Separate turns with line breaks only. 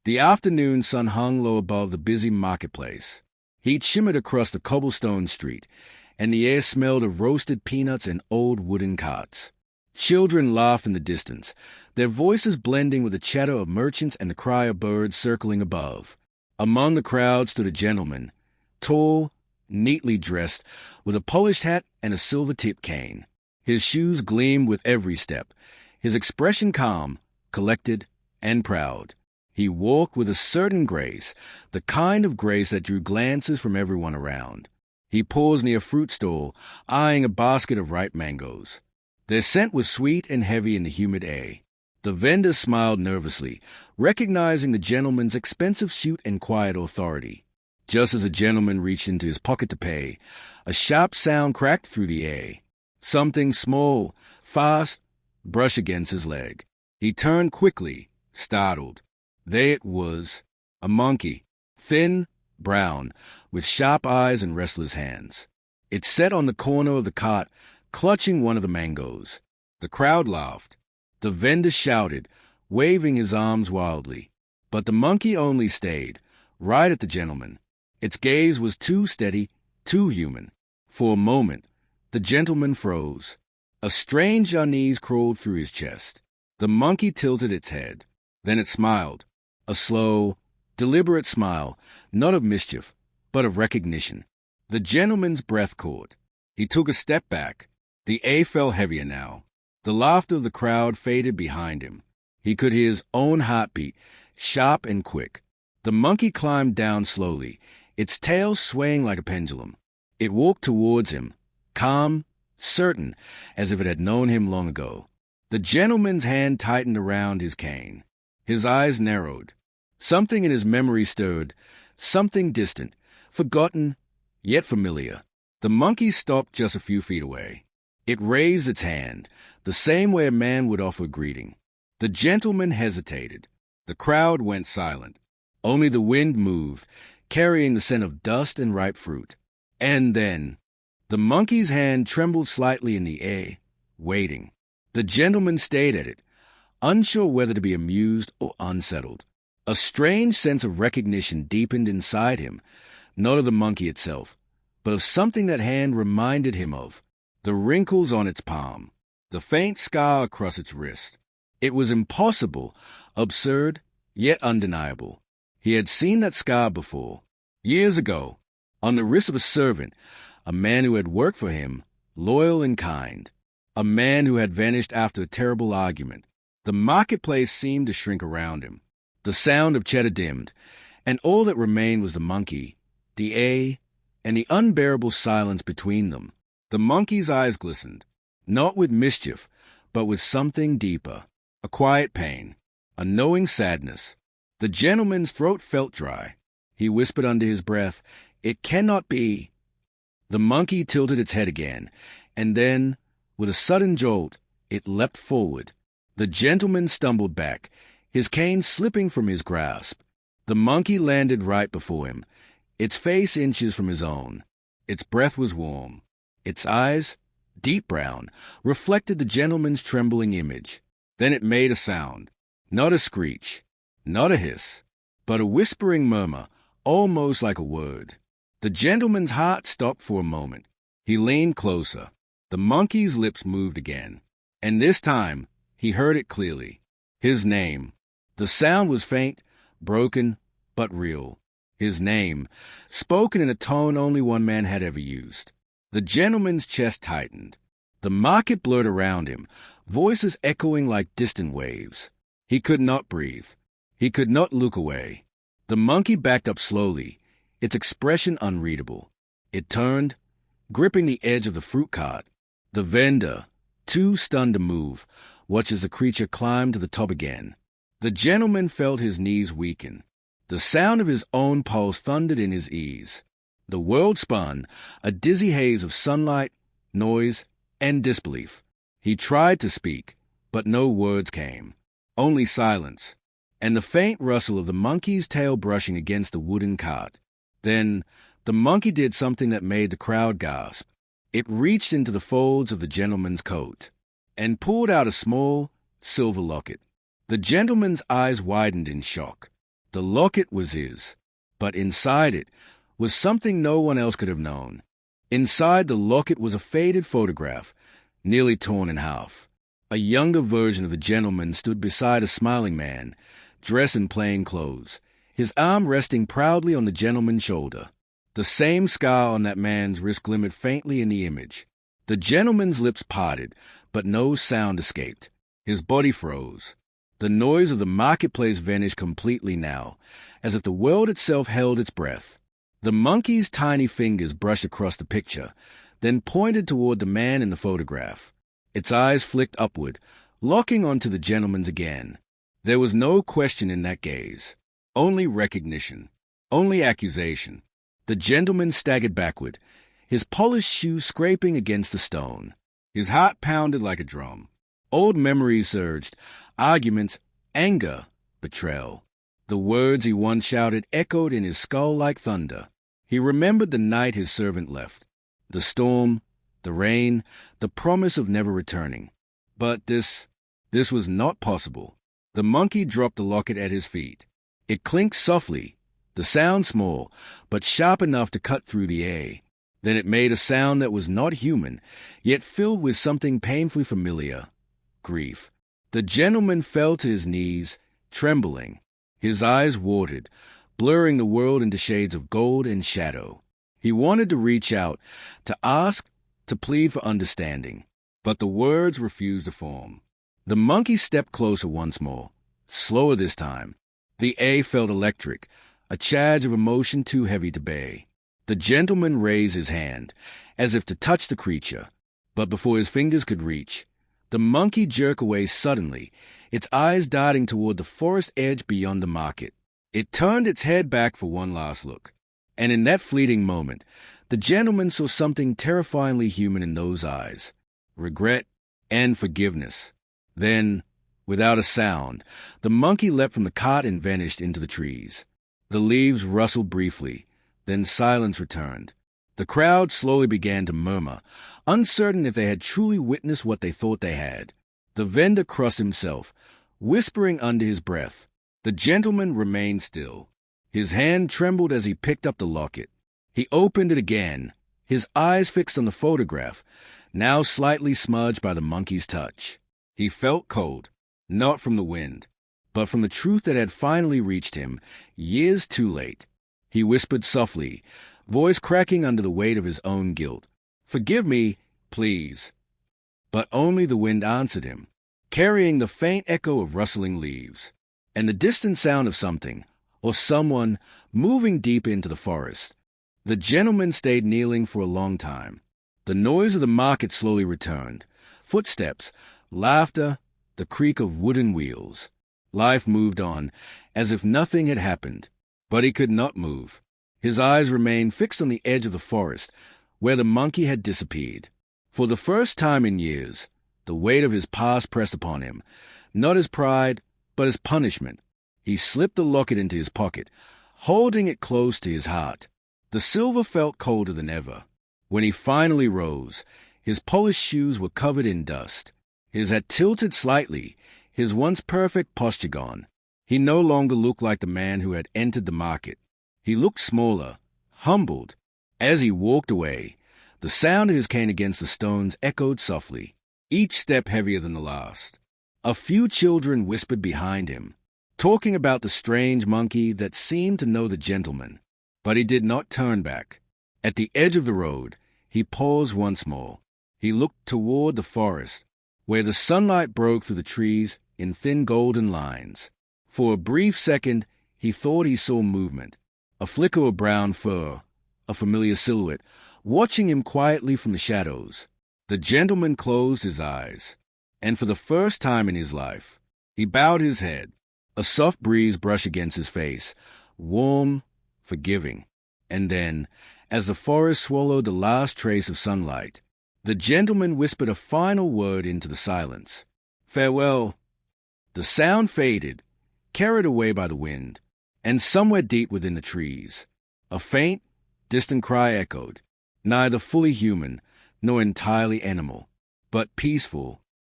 The afternoon sun hung low above the busy marketplace. Heat shimmered across the cobblestone street, and the air smelled of roasted peanuts and old wooden carts. Children laughed in the distance, their voices blending with the chatter of merchants and the cry of birds circling above. Among the crowd stood a gentleman, tall, neatly dressed, with a polished hat and a silver-tipped cane. His shoes gleamed with every step, his expression calm, collected, and proud. He walked with a certain grace, the kind of grace that drew glances from everyone around. He paused near a fruit stall, eyeing a basket of ripe mangoes. Their scent was sweet and heavy in the humid air. The vendor smiled nervously, recognizing the gentleman's expensive suit and quiet authority. Just as the gentleman reached into his pocket to pay, a sharp sound cracked through the air. Something small, fast, brushed against his leg. He turned quickly, startled. There it was, a monkey, thin, brown, with sharp eyes and restless hands. It sat on the corner of the cart, clutching one of the mangoes. The crowd laughed. The vendor shouted, waving his arms wildly. But the monkey only stayed, right at the gentleman. Its gaze was too steady, too human. For a moment, the gentleman froze. A strange unease crawled through his chest. The monkey tilted its head. Then it smiled. A slow, deliberate smile, not of mischief, but of recognition. The gentleman's breath caught. He took a step back. The air fell heavier now. The laughter of the crowd faded behind him. He could hear his own heartbeat, sharp and quick. The monkey climbed down slowly, its tail swaying like a pendulum. It walked towards him, calm, certain, as if it had known him long ago. The gentleman's hand tightened around his cane. His eyes narrowed. Something in his memory stirred, something distant, forgotten, yet familiar. The monkey stopped just a few feet away. It raised its hand, the same way a man would offer greeting. The gentleman hesitated. The crowd went silent. Only the wind moved, carrying the scent of dust and ripe fruit. And then, the monkey's hand trembled slightly in the air, waiting. The gentleman stayed at it, unsure whether to be amused or unsettled. A strange sense of recognition deepened inside him, not of the monkey itself, but of something that hand reminded him of, the wrinkles on its palm, the faint scar across its wrist. It was impossible, absurd, yet undeniable. He had seen that scar before, years ago, on the wrist of a servant, a man who had worked for him, loyal and kind, a man who had vanished after a terrible argument. The marketplace seemed to shrink around him. The sound of chatter dimmed, and all that remained was the monkey, the air, and the unbearable silence between them. The monkey's eyes glistened, not with mischief, but with something deeper, a quiet pain, a knowing sadness. The gentleman's throat felt dry. He whispered under his breath, "It cannot be." The monkey tilted its head again, and then, with a sudden jolt, it leapt forward. The gentleman stumbled back, his cane slipping from his grasp. The monkey landed right before him, its face inches from his own. Its breath was warm. Its eyes, deep brown, reflected the gentleman's trembling image. Then it made a sound, not a screech, not a hiss, but a whispering murmur, almost like a word. The gentleman's heart stopped for a moment. He leaned closer. The monkey's lips moved again, and this time he heard it clearly. His name. The sound was faint, broken, but real. His name, spoken in a tone only one man had ever used. The gentleman's chest tightened. The market blurred around him, voices echoing like distant waves. He could not breathe. He could not look away. The monkey backed up slowly, its expression unreadable. It turned, gripping the edge of the fruit cart. The vendor, too stunned to move, watched as the creature climbed to the top again. The gentleman felt his knees weaken. The sound of his own pulse thundered in his ears. The world spun, a dizzy haze of sunlight, noise, and disbelief. He tried to speak, but no words came. Only silence, and the faint rustle of the monkey's tail brushing against the wooden cart. Then the monkey did something that made the crowd gasp. It reached into the folds of the gentleman's coat and pulled out a small silver locket. The gentleman's eyes widened in shock. The locket was his, but inside it was something no one else could have known. Inside the locket was a faded photograph, nearly torn in half. A younger version of the gentleman stood beside a smiling man, dressed in plain clothes, his arm resting proudly on the gentleman's shoulder. The same scar on that man's wrist glimmered faintly in the image. The gentleman's lips parted, but no sound escaped. His body froze. The noise of the marketplace vanished completely now, as if the world itself held its breath. The monkey's tiny fingers brushed across the picture, then pointed toward the man in the photograph. Its eyes flicked upward, locking onto the gentleman's again. There was no question in that gaze. Only recognition. Only accusation. The gentleman staggered backward, his polished shoes scraping against the stone. His heart pounded like a drum. Old memories surged, arguments, anger, betrayal. The words he once shouted echoed in his skull like thunder. He remembered the night his servant left, the storm, the rain, the promise of never returning. But this was not possible. The monkey dropped the locket at his feet. It clinked softly, the sound small, but sharp enough to cut through the air. Then it made a sound that was not human, yet filled with something painfully familiar. Grief. The gentleman fell to his knees, trembling. His eyes watered, blurring the world into shades of gold and shadow. He wanted to reach out, to ask, to plead for understanding, but the words refused to form. The monkey stepped closer once more, slower this time. The air felt electric, a charge of emotion too heavy to bear. The gentleman raised his hand, as if to touch the creature, but before his fingers could reach, the monkey jerked away suddenly, its eyes darting toward the forest edge beyond the market. It turned its head back for one last look, and in that fleeting moment, the gentleman saw something terrifyingly human in those eyes: regret and forgiveness. Then, without a sound, the monkey leapt from the cart and vanished into the trees. The leaves rustled briefly, then silence returned. The crowd slowly began to murmur, uncertain if they had truly witnessed what they thought they had. The vendor crossed himself, whispering under his breath. The gentleman remained still. His hand trembled as he picked up the locket. He opened it again, his eyes fixed on the photograph, now slightly smudged by the monkey's touch. He felt cold, not from the wind, but from the truth that had finally reached him, years too late. He whispered softly, voice cracking under the weight of his own guilt, "Forgive me, please." But only the wind answered him, carrying the faint echo of rustling leaves, and the distant sound of something, or someone, moving deep into the forest. The gentleman stayed kneeling for a long time. The noise of the market slowly returned. Footsteps, laughter, the creak of wooden wheels. Life moved on, as if nothing had happened. But he could not move. His eyes remained fixed on the edge of the forest, where the monkey had disappeared. For the first time in years, the weight of his past pressed upon him, not as pride, but as punishment. He slipped the locket into his pocket, holding it close to his heart. The silver felt colder than ever. When he finally rose, his polished shoes were covered in dust. His hat tilted slightly, his once perfect posture gone. He no longer looked like the man who had entered the market. He looked smaller, humbled. As he walked away, the sound of his cane against the stones echoed softly, each step heavier than the last. A few children whispered behind him, talking about the strange monkey that seemed to know the gentleman. But he did not turn back. At the edge of the road, he paused once more. He looked toward the forest, where the sunlight broke through the trees in thin golden lines. For a brief second, he thought he saw movement, a flicker of brown fur, a familiar silhouette, watching him quietly from the shadows. The gentleman closed his eyes, and for the first time in his life, he bowed his head. A soft breeze brushed against his face, warm, forgiving. And then, as the forest swallowed the last trace of sunlight, the gentleman whispered a final word into the silence. "Farewell." The sound faded, carried away by the wind, and somewhere deep within the trees, a faint, distant cry echoed, neither fully human nor entirely animal, but peaceful,